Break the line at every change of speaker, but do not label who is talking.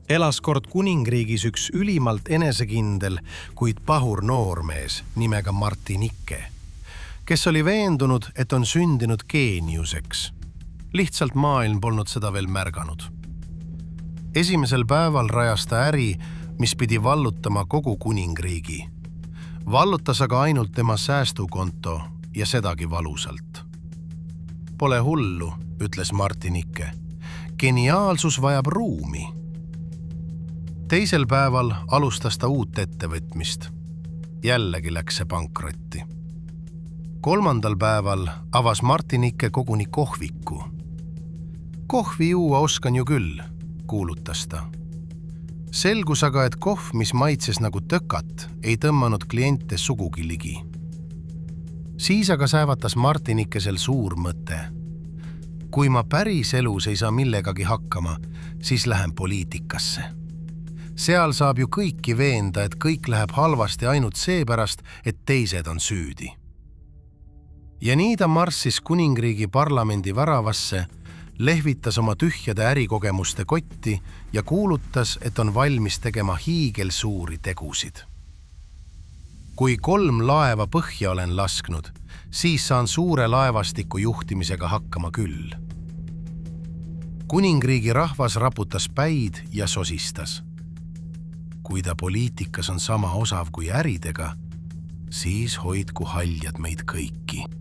elas kord kuningriigis üks ülimalt enesekindel, kuid pahur noormees nimega Martin Icke, kes oli veendunud, et on sündinud geeniuseks. Lihtsalt maailm polnud seda veel märganud. Esimesel päeval rajas ta äri, mis pidi vallutama kogu kuningriigi. Vallutas aga ainult tema säästukonto ja sedagi valusalt. Pole hullu, ütles Martin Icke. Geniaalsus vajab ruumi. Teisel päeval alustas ta uut ettevõtmist. Jällegi läks see pankrotti. Kolmandal päeval avas Martin Icke koguni kohviku. Kohvi juua oskan ju küll, kuulutas ta. Selgus aga, et kohv, mis maitses nagu tökat, ei tõmmanud kliente sugugi ligi. Siis aga säevatas Martin Ickesel suur mõte. Kui ma päris elus ei saa millegagi hakkama, siis lähen poliitikasse. Seal saab ju kõiki veenda, et kõik läheb halvasti ainult seepärast, et teised on süüdi. Ja nii ta marssis kuningriigi parlamendi väravasse, lehvitas oma tühjade ärikogemuste kotti ja kuulutas, et on valmis tegema hiigelsuuri tegusid. Kui 3 laeva põhja olen lasknud, siis saan suure laevastiku juhtimisega hakkama küll. Kuningriigi rahvas raputas päid ja sosistas. Kui ta poliitikas on sama osav kui äridega, siis hoidku haljad meid kõiki.